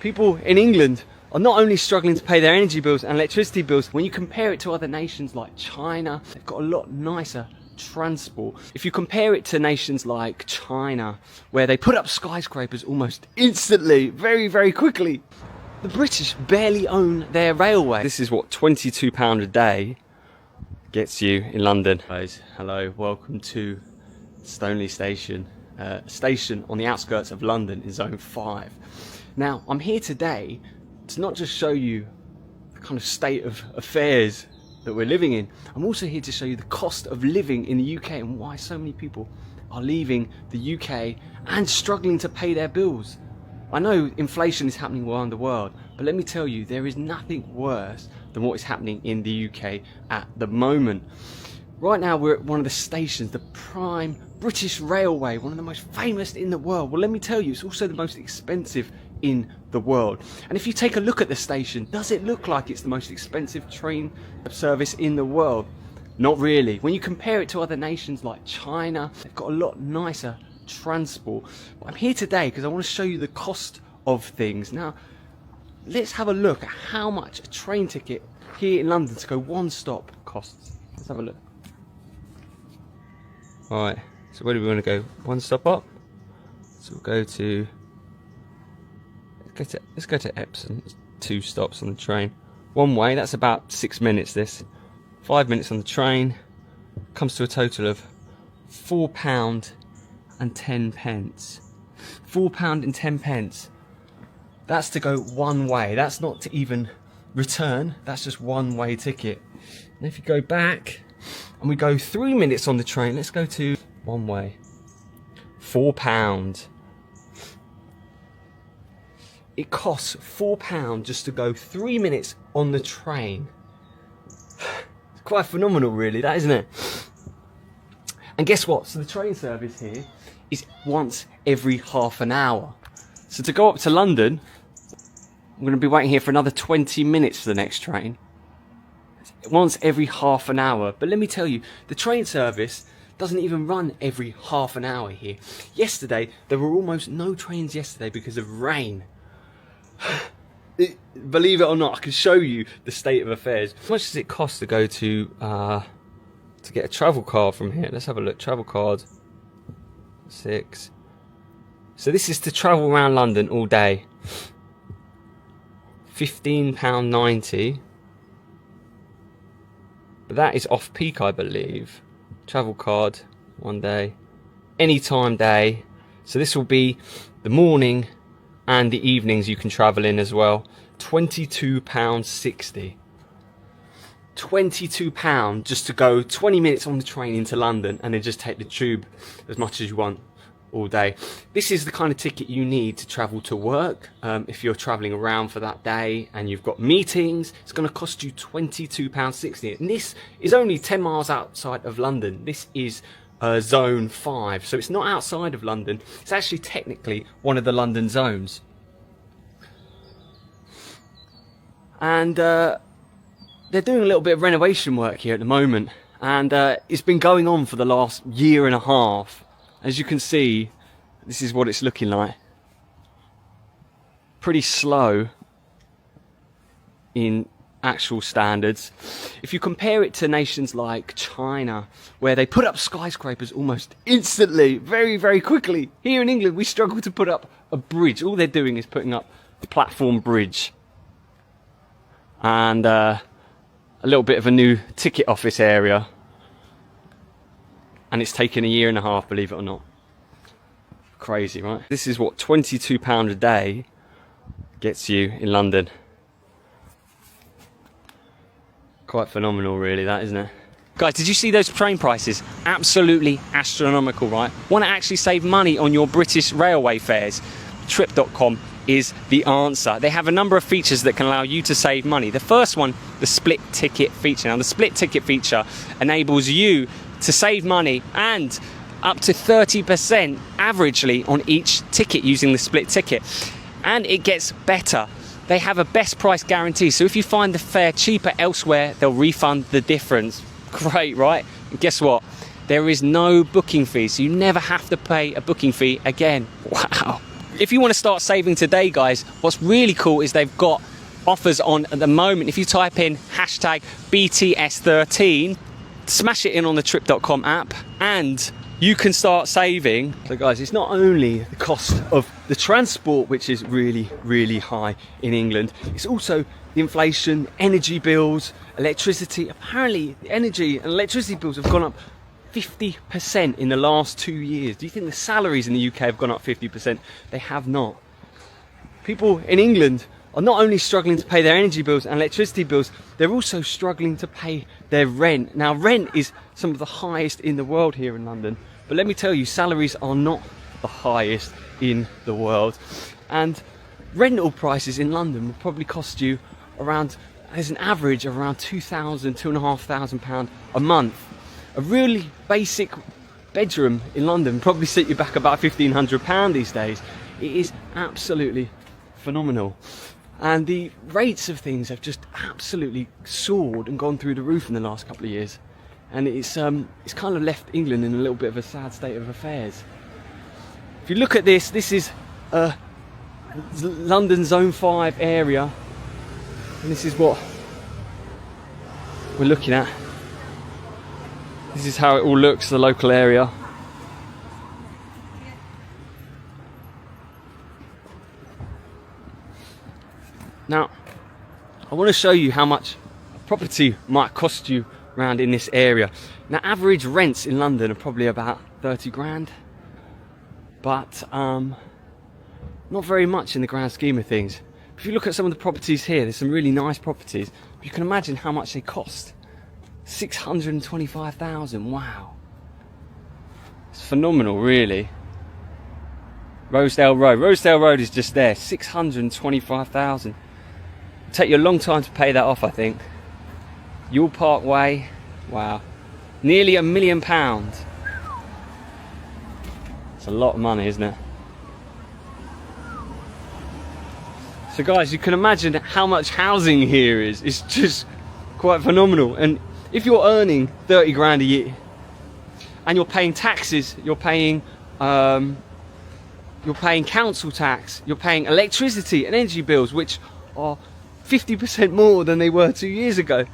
People in England are not only struggling to pay their energy bills and electricity bills, when you compare it to other nations like China, they've got a lot nicer transport. If you compare it to nations like China, where they put up skyscrapers almost instantly, very, very quickly, the British barely own their railway. This is what £22 a day gets you in London. Guys, hello, welcome to Stoneleigh Station, station on the outskirts of London in Zone 5. Now, I'm here today to not just show you the kind of state of affairs that we're living in, I'm also here to show you the cost of living in the UK and why so many people are leaving the UK and struggling to pay their bills. I know inflation is happening around the world, but let me tell you, there is nothing worse than what is happening in the UK at the moment. Right now we're at one of the stations, the prime British Railway, one of the most famous in the world. Well, let me tell you, it's also the most expensive in the world. And if you take a look at the station, does it look like it's the most expensive train service in the world? Not really. When you compare it to other nations like China, they've got a lot nicer transport. But I'm here today because I want to show you the cost of things. Now, let's have a look at how much a train ticket here in London to go one stop costs. Let's have a look. Alright, so where do we want to go? One stop up? So we'll go to... Let's go to Epsom. It's 2 stops on the train. One way, that's about 6 minutes this. 5 minutes on the train. Comes to a total of £4 and 10 pence. £4 and 10 pence. That's to go one way. That's not to even return. That's just one way ticket. And if you go back and we go 3 minutes on the train, let's go to one way. £4. It costs £4 just to go 3 minutes on the train. It's quite phenomenal, really, that, isn't it? And guess what? So the train service here is once every half an hour. So to go up to London, I'm going to be waiting here for another 20 minutes for the next train. Once every half an hour. But let me tell you, the train service doesn't even run every half an hour here. Yesterday, there were almost no trains yesterday because of rain. Believe it or not, I can show you the state of affairs. How much does it cost to go to get a travel card from here? Let's have a look. Travel card 6. So this is to travel around London all day. £15.90. But that is off peak, I believe. Travel card, 1 day, anytime day. So this will be the morning and the evenings you can travel in as well. £22.60. £22 just to go 20 minutes on the train into London and then just take the tube as much as you want all day. This is the kind of ticket you need to travel to work. If you're traveling around for that day and you've got meetings, it's going to cost you £22.60. And this is only 10 miles outside of London. This is Zone 5, so it's not outside of London. It's actually technically one of the London zones. And they're doing a little bit of renovation work here at the moment, and it's been going on for the last year and a half. As you can see, this is what it's looking like. Pretty slow in actual standards. If you compare it to nations like China, where they put up skyscrapers almost instantly, very, very quickly. Here in England, we struggle to put up a bridge. All they're doing is putting up the platform bridge. And a little bit of a new ticket office area. And it's taken a year and a half, believe it or not. Crazy, right? This is what £22 a day gets you in London. Quite phenomenal, really, that, isn't it? Guys, did you see those train prices? Absolutely astronomical, right? Want to actually save money on your British railway fares? Trip.com is the answer. They have a number of features that can allow you to save money. The first one, the split ticket feature. Now, the split ticket feature enables you to save money and up to 30% averagely on each ticket using the split ticket. And it gets better. They have a best price guarantee, so if you find the fare cheaper elsewhere, they'll refund the difference. Great, right? And guess what? There is no booking fee, so you never have to pay a booking fee again. Wow. if you want to start saving today, guys, what's really cool is they've got offers on at the moment. If you type in hashtag BTS13, smash it in on the trip.com app, and you can start saving. So guys, it's not only the cost of the transport, which is really, really high in England, it's also the inflation, energy bills, electricity. Apparently, the energy and electricity bills have gone up 50% in the last 2 years. Do you think the salaries in the UK have gone up 50%? They have not. People in England are not only struggling to pay their energy bills and electricity bills, they're also struggling to pay their rent. Now, rent is some of the highest in the world here in London, but let me tell you, salaries are not the highest in the world. And rental prices in London will probably cost you around, as an average, of around £2,000, £2,500 a month. A really basic bedroom in London probably set you back about £1,500 these days. It is absolutely phenomenal. And the rates of things have just absolutely soared and gone through the roof in the last couple of years. And it's kind of left England in a little bit of a sad state of affairs. If you look at this, this is London Zone 5 area. And this is what we're looking at. This is how it all looks, the local area. Now, I want to show you how much a property might cost you around in this area. Now, average rents in London are probably about 30 grand, but not very much in the grand scheme of things. If you look at some of the properties here, there's some really nice properties. You can imagine how much they cost. 625,000, wow. It's phenomenal, really. Rosedale Road is just there, 625,000. Take you a long time to pay that off, I think. Yule Park Way, wow. Nearly £1 million. It's a lot of money, isn't it? So guys, you can imagine how much housing here is. It's just quite phenomenal. And if you're earning 30 grand a year and you're paying taxes, you're paying council tax, you're paying electricity and energy bills, which are 50% more than they were 2 years ago.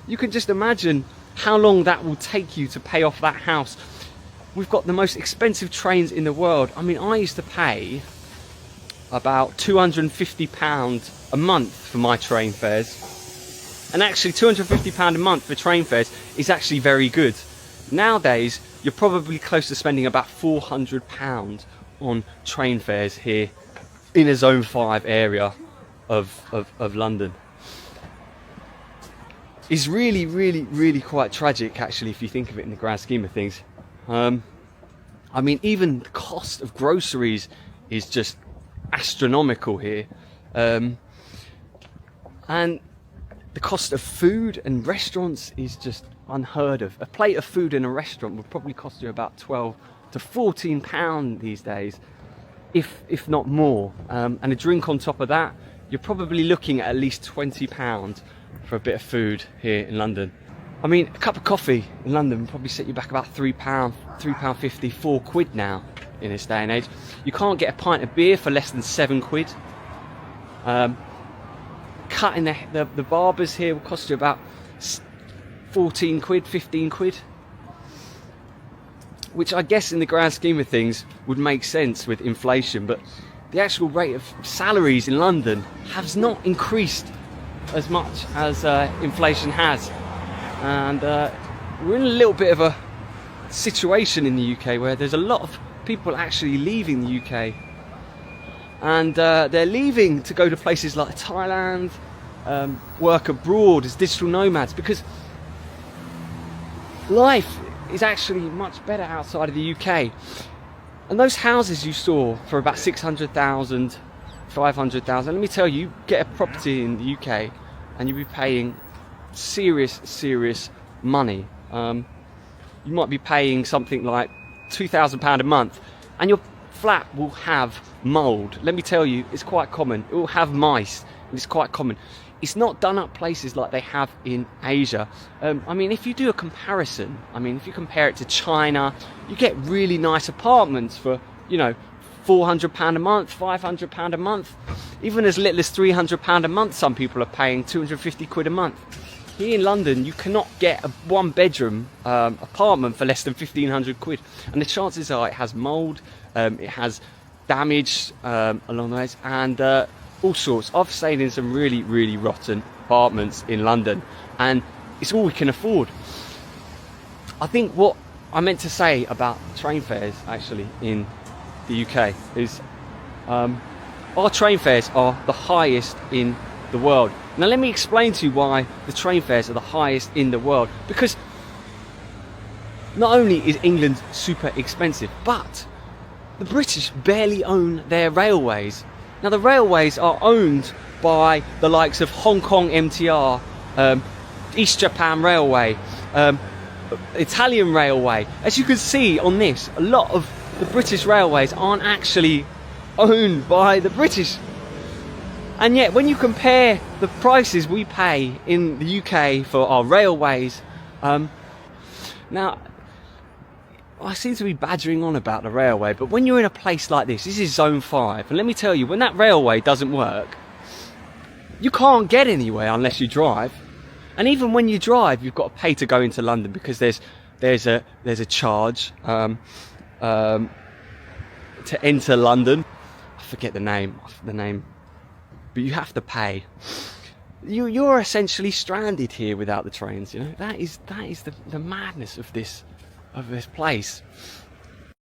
You can just imagine how long that will take you to pay off that house. We've got the most expensive trains in the world. I mean, I used to pay about £250 a month for my train fares. And actually £250 a month for train fares is actually very good. Nowadays, you're probably close to spending about £400 on train fares here in a Zone 5 area of London. It's really, really, really quite tragic, actually, if you think of it in the grand scheme of things. I mean, even the cost of groceries is just astronomical here. And the cost of food and restaurants is just unheard of. A plate of food in a restaurant would probably cost you about £12 to £14 these days, if not more. And a drink on top of that, you're probably looking at least £20 for a bit of food here in London. I mean, a cup of coffee in London would probably set you back about £3, £3.50, £4 now in this day and age. You can't get a pint of beer for less than £7. Cutting the barbers here will cost you about £14, £15, which I guess in the grand scheme of things would make sense with inflation, but the actual rate of salaries in London has not increased as much as inflation has. And we're in a little bit of a situation in the UK where there's a lot of people actually leaving the UK, and they're leaving to go to places like Thailand, work abroad as digital nomads, because life is actually much better outside of the UK. And those houses you saw for about 600,000, 500,000, let me tell you, you get a property in the UK and you'll be paying serious money. You might be paying something like £2,000 a month, and your flat will have mould. Let me tell you, it's quite common. It will have mice, and it's quite common. It's not done up places like they have in Asia. I mean, if you do a comparison, I mean, if you compare it to China, you get really nice apartments for, you know, £400 a month, £500 a month, even as little as £300 a month. Some people are paying 250 quid a month. Here in London, you cannot get a one-bedroom apartment for less than 1,500 quid, and the chances are it has mould, it has damage along the ways, and all sorts. I've stayed in some really, really rotten apartments in London, and it's all we can afford. I think what I meant to say about train fares actually in the UK is our train fares are the highest in the world. Now let me explain to you why the train fares are the highest in the world. Because not only is England super expensive, but the British barely own their railways. Now the railways are owned by the likes of Hong Kong MTR, East Japan Railway, Italian Railway. As you can see on this, a lot of the British railways aren't actually owned by the British. And yet when you compare the prices we pay in the UK for our railways, now I seem to be badgering on about the railway, but when you're in a place like this is Zone 5, and let me tell you, when that railway doesn't work, you can't get anywhere unless you drive. And even when you drive, you've got to pay to go into London, because there's a charge to enter London. I forget the name, but you have to pay. You're essentially stranded here without the trains. You know, that is the madness of this place.